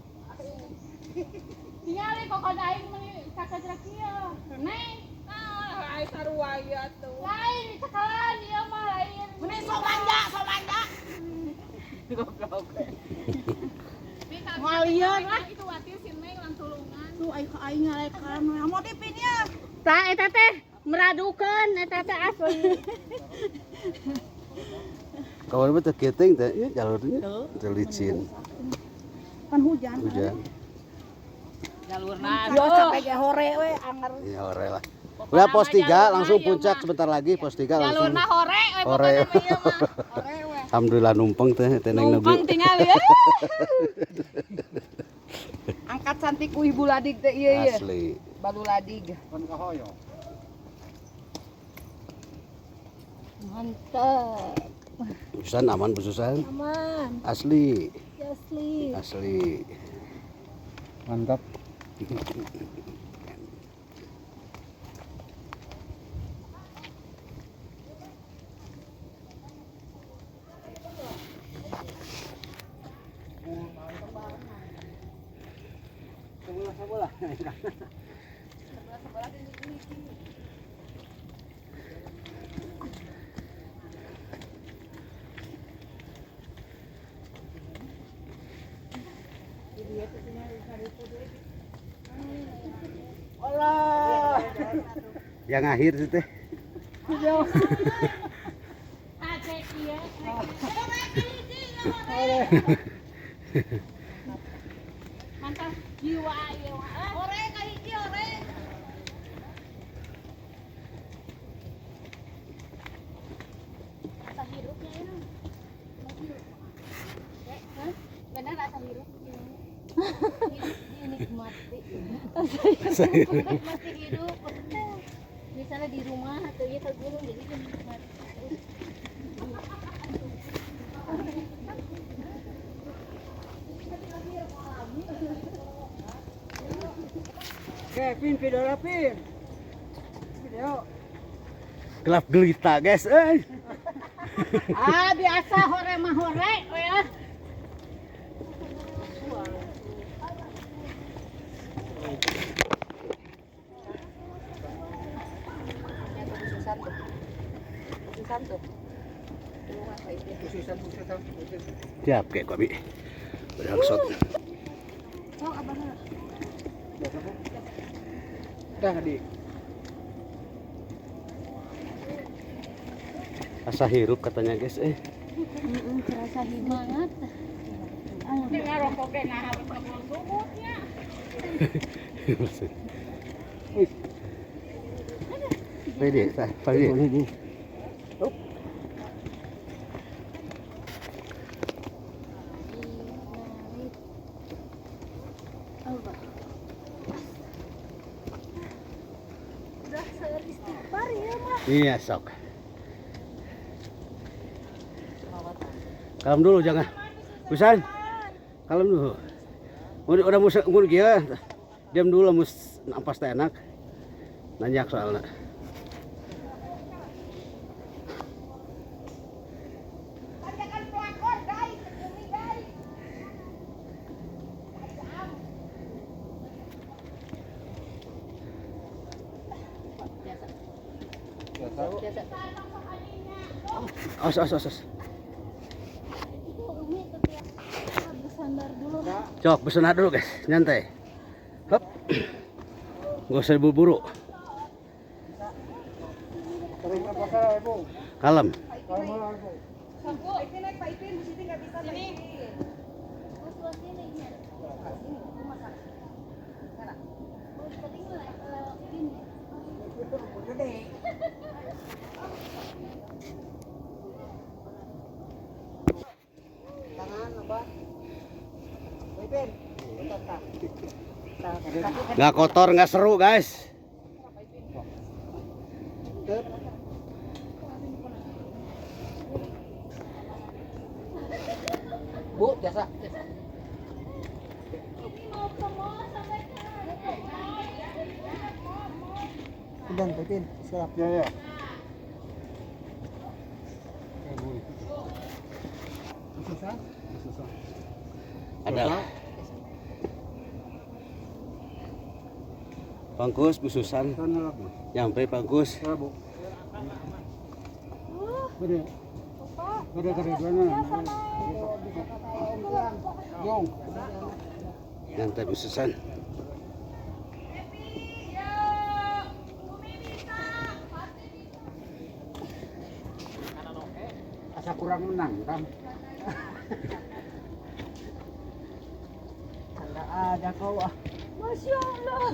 Tinggali kokod aing meuni sakadrak ieu. Neng, ai sarua ieu atuh. Lain dicekelan ieu mah lain. Meuni sok manja. Goblok. Ngalieur lah itu watir si Neng langsung tuh aing ngalekan we. Modifin ya. Tah eta teh meradukeun eta teh asli. Kawan betul keting teh, ya jalurnya licin. Kan hujan. Jalurna yo sampai ge hore we anger. Iya hore lah. Udah pos 3 langsung puncak sebentar lagi pos 3 langsung. Jalurna hore we Hore. Hore we. Alhamdulillah numpang teh teneng nebi. Numpang tinggal ya. Angkat cantik ku ibu ladig teh ieu ieu. Asli. Balu ladig. Kan kahoyo. Mantap. Susan aman Bu Susan? Aman. Asli. Asli. Asli. Mantap. Sebelah. Allah. Yang akhir itu teh. Mantap jiwa ya. Ore ka hiji ore. Rasa hirupnya ya. Benar rasa hirup. Dinikmati. Nikmati hidup. Misalnya di rumah atau ya ke gunung jadi nikmati. Kevin, video Pin. Video. Gelap gelita guys. Biasa hore mah hore ya. Siap kayak kopi. Udah langsung. Oh, abangnya. Dah di. Asa hirup katanya guys. Terasa semangat. Dengar rokok ge nah harus kebun sumutnya. Pede, pede. Udah seistighfar ya mah. Iya sok. Kalem dulu jangan. Busan. Kalem dulu. Udah musa ya. Diam dulu mus nampas teh enak. Nanyak soalnya. Os. Bersandar dulu. Cok, besenat dulu guys, nyantai. Hop. Gak usah buru-buru. Kalem. Tangan apa? Pin. Nggak kotor, nggak seru guys. Bu, jasa. Dan Pin, siap. Ya. Susah. Ada. Pangkus, Bu Susan. Nyampe Pangkus. Bu. Beda. Beda dari mana? Jong. Nyantai Bu Susan. Asa kurang menang kan? Enggak ada kau ah. Masya Allah.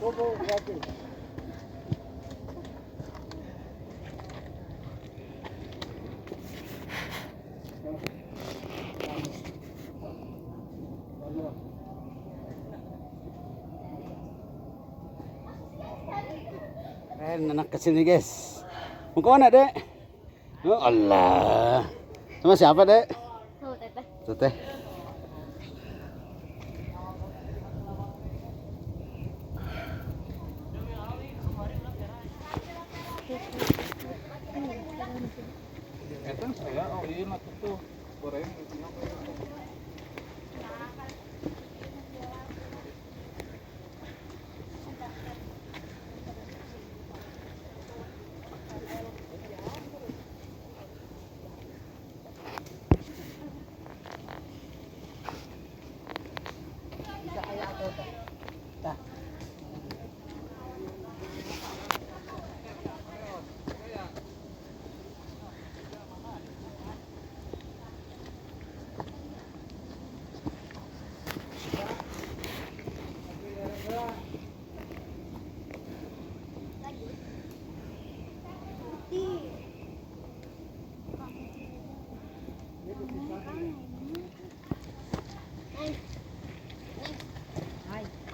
Bu, berarti. Anak kesini guys. Mau kemana dek? Oh Allah. Sama siapa dek? Tuh, teteh. Tuh teh. Eta saya oh iya mah tuh goreng.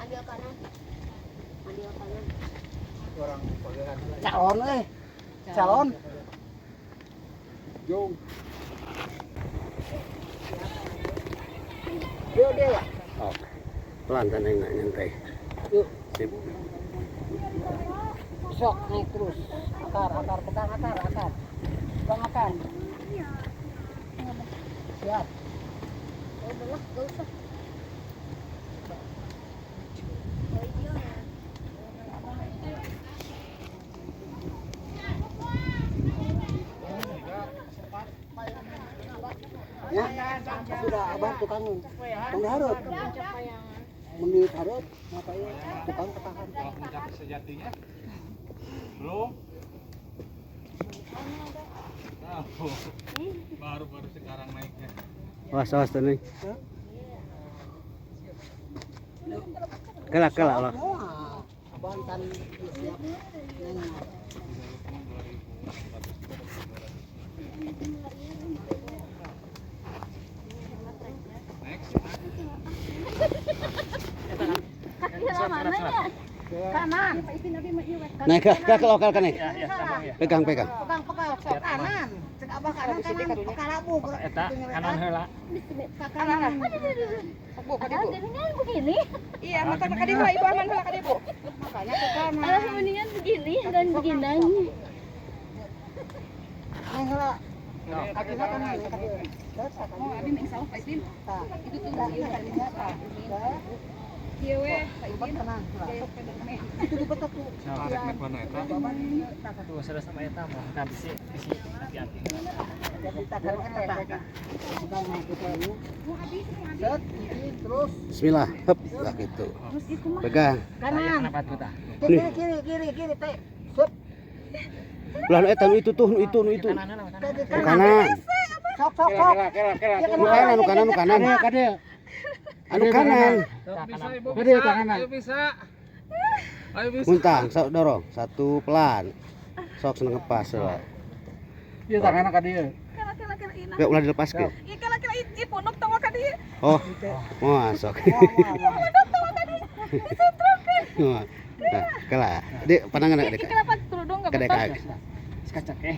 Ambil kanan. Ambil kanan. Orang pagehan. Calon calon. Jong. Dia ya. Oh. Pelan kan enak nyantai. Yuk, Sip. sok naik terus. Akar, pegang akar. Pegang akar. Siap. Oh, belah, gak usah. Ya, sudah abah tukang harut. Menit harut, ngapain? Tukang ketahan. Kalau puncak sejatinya belum. Tahu. Baru sekarang naiknya. Awas tuh nih. Kelak lah. Wah, abah kan siap. Kaki mananya? Kanan. Naik ke lokal kan nih. Pegang. Pegang, sok kanan. Cek abah kanan, kalabu. Eta kanan heula. Kanan. Mendingan begini. Iya, mata kadieu lah ibu aman heula kadieu. Makanya ke kanan. Alah, mendingan begini dan begini. Neng heula. Kakinya kanan, kaki. Oh, abi mah insyaallah Pak Idin. Tah, Itu tuh kakinya tah. ieu we Pak Lipat Idin. tenang. Itu dipetek tuh. Arek naik mana eta? Tuh sudah sama eta mah nah bisi hati-hati. Jadi tak kalau kita kita naik ke dulu. Set, terus Bismillah. Hup, lah gitu. Pegang. kanan. Kenapa tuh tah? Kiri, teh. Set, Belah nu eta nu itu tuh, nu itu. Kanan lah kanan. Nu kanan. sok. Nu kanan. Anu kanan. Kadieu tangan. Ayo bisa. Muntang, sok dorong. Satu pelan. Sok seneng ngepas lah. Ieu tangan ka dieu. Kala ina. Gak ulah dilepaskeun. Ieu kala ipunuk tong ka dieu. Oh. Masuk. Nah, kalah. Dek, pandangan dek. Kenapa kerudung enggak Kadek betul? kage. Kacak eh.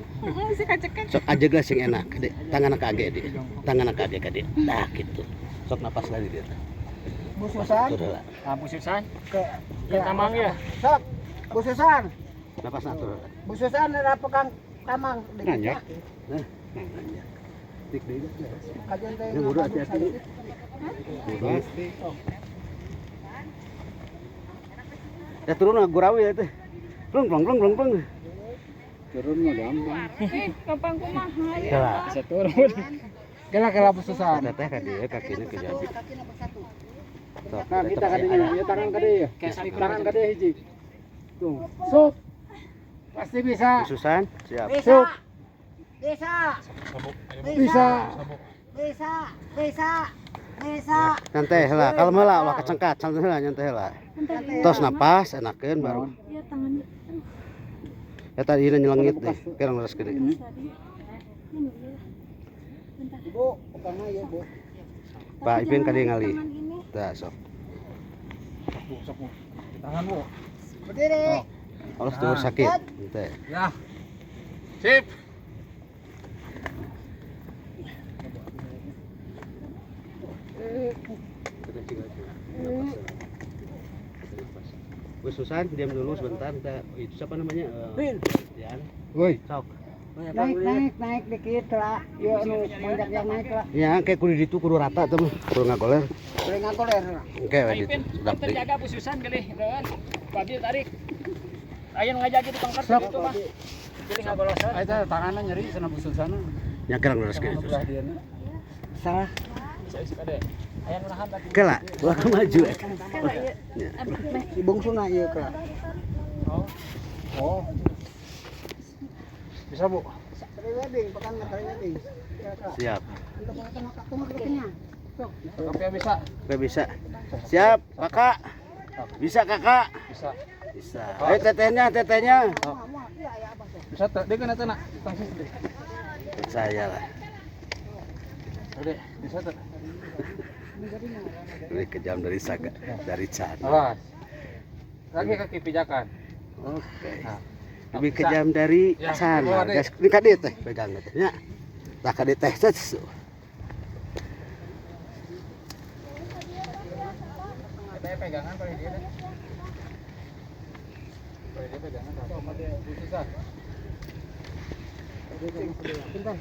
Si kacekek. Sok aja gelas yang enak. Dek, tangan kage dek. Tangan kage kade. Nah, gitu. Sok napas lagi dia. bususan. Tuh lah. Lampu susan. Ke Ya tamang ya. sok. Bususan. Napas natur. Bususan ada pegang tamang. Nanyak. Nah, nanyak. Tik deui. Kajian teh. Yang udah hati-hati. Pasti. Ya turun gurawi ya teh. Plung. Turun mah gampang. Gampang kumaha ya. Kalah. Bisa turun. Kela bususan. Ada teh ka dieu kakina ke jadi. Kakinya bersatu. Sok. Nah, kita ka dieu, ieu tangan ka dieu. Tangan ka dieu hiji. Tuh. Sup. Pasti bisa. Susan, siap. Bisa. Bisa. Nyantai heula, kalem heula ulah kacengkat, santai heula nyantai heula. Tos napas enakeun baru. Ya tangannya. Ya tadi ini nyelengit deh, kirang leres gede. Ibu, pegangnya ya, Bu. Pak Ipin kadi ngali. Tah sok. Tangan Bu. Berdiri. Allah tuh sakit. Gitu ya. Ya. Sip. Wes Susan, diam dulu sebentar. Itu siapa namanya? Bin. Dian. Woi. Sok. Naik dikit lah. Yo nu manjak yang naik lah. Ya, kayak kudu ditu kudu rata tuh, kudu ngagoler. Boleh ngagoler. Oke, Nah, gitu. Ipin, Sedap kita di. jaga Bu Susan kali, kan? Babi tarik. Ayo ngajak itu pangkat gitu, Pak. Jadi ngagolosan. Ayo tangannya nyeri sana busuk sana. Nyaker ngurus kayak itu. Belah dia. Salah. Bisa deh. Ayo nahan tadi. Kela, gua maju. Ya. Si bungsuna ieu ka. Oh. Bisa, Bu. Wedding, pekan wedding. Ya, Kak. Siap. Untuk makan tengah dekatnya. Sok. Kopi bisa. Oke, bisa. Siap, Kakak. Bisa, Kakak. Bisa. Bisa. Ayo tetenya. Iya, ya Abang. Bisa tuh. Dia kan nak tangsi deh. Saya lah. Udah, bisa tuh. Lebih kejam dari saga, dari Chan. Awas. Lagi kaki pijakan. Oke. Nah. Lebih kejam dari Ya, sana. bawa deh. Guys, ini kade teh pegang teh. Ya. Tak kade teh sesu. Kita pegangan paling dia deh. Paling dia pegangan. Sama dia susah. Bentar.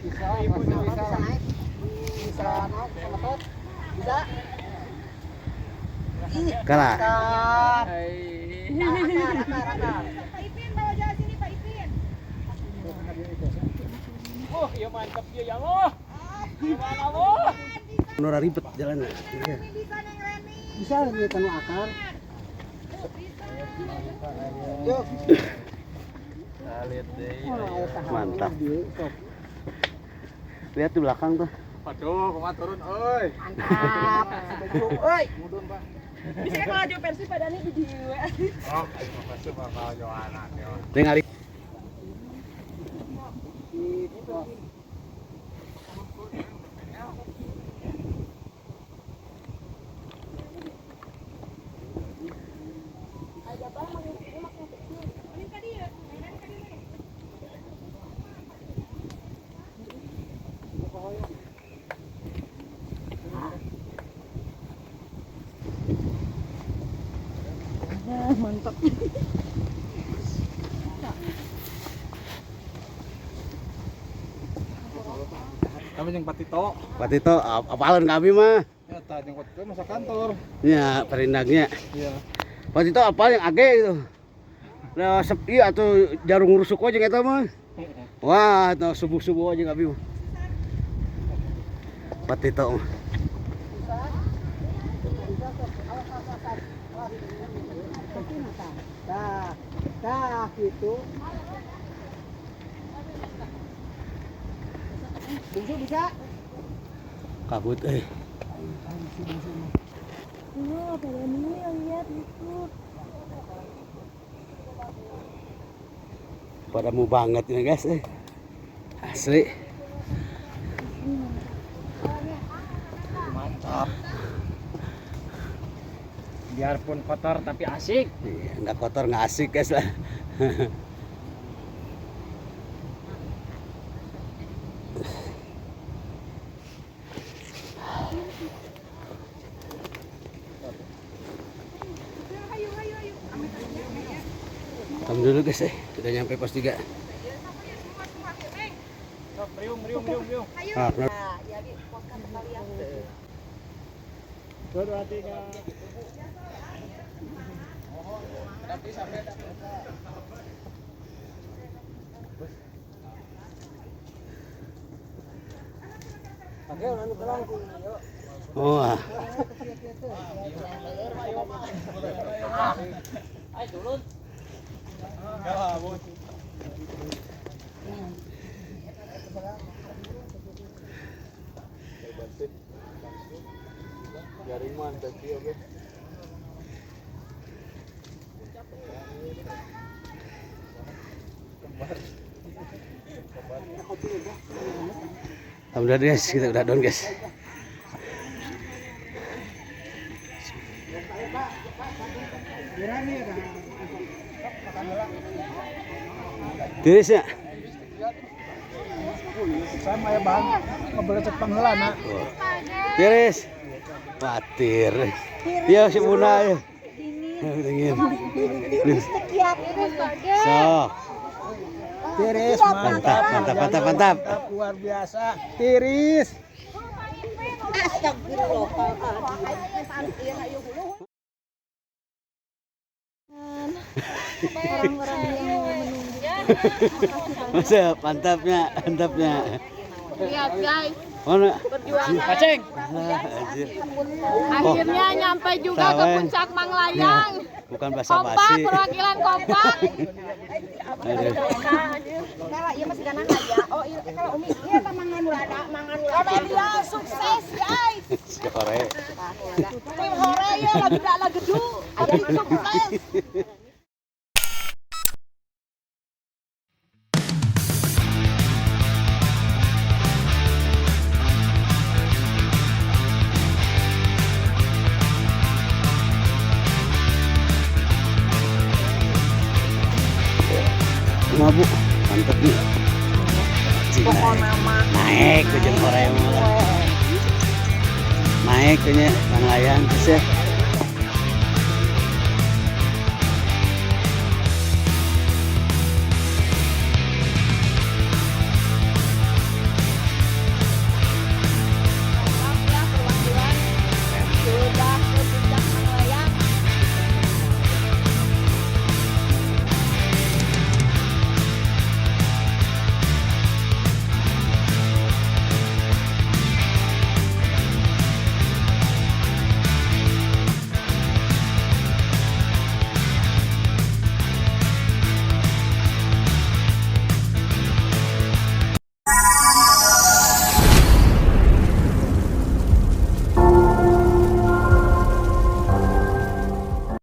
Bisa, Bisa naik. Bisa naik sama tot. Bisa. Kalah. Akar. Hai. Akar. Pak Ipin bawa jalan sini Pak Ipin. Oh, ya mantap dia ya Allah. Gimana, Bu? Nora ribet jalannya. Iya. Bisa Neng Reni. Bisa dia tanu akar. Yuk. Lihat deh. Mantap. Lihat di belakang tuh. Aduh, kumaha turun, oi. Mantap. Oi. Mudun, Pak. Bisa kalau jo versi padane di dieu. Oh, makasih Bapak Yohana. Dengar. Mantap. Kami yang Patito. Pak Tito, apalan kami mah? Ya, tadi yang Patito masa kantor. Ya, perindangnya. Iya. Pak Tito apa yang age itu? Nah, sepi atau jarum rusuk aja kita mah. Wah, tuh subuh-subuh aja kami mah. Pak Tito mah. Dah gitu. Bungsu bisa? Kabut Oh, pada ini lihat itu. Pada mau banget ini guys Asli. Mantap. Biarpun kotor tapi asik. Iya, nggak kotor nggak asik guys lah. Kamu dulu guys udah nyampe pos 3. Sok, riung. Ah, benar. Dua, tiga. Oh, ah. Ayo turun. Jaringan tadi oke. Alhamdulillah guys, kita udah down guys. Tirisnya. Sama ya bang, ngebelecet panghelana. Tiris. Watir. Iya si Bunda ya. Dingin. So. Tiris, Mantap, mantap, mantap, mantap. luar biasa. Tiris. Orang-orang yang mau menunggu. Masa mantapnya, mantapnya. Lihat guys, Mana? Kaceng. Ah, anjir. akhirnya nyampe juga ke Sawen. puncak Manglayang. Bukan bahasa Kompak, basi. perwakilan kompak. Aduh. Kalau iya masih ganang aja. Oh iya kalau Umi iya ta mangan ulada, mangan ulada. Dia sukses guys. Si Hore. Tim hore ya lagi dak lagi du. Ada sukses. Mabuk, mantap nih. Naik ke Jember ya. Naik ke nya Manglayang terus ya.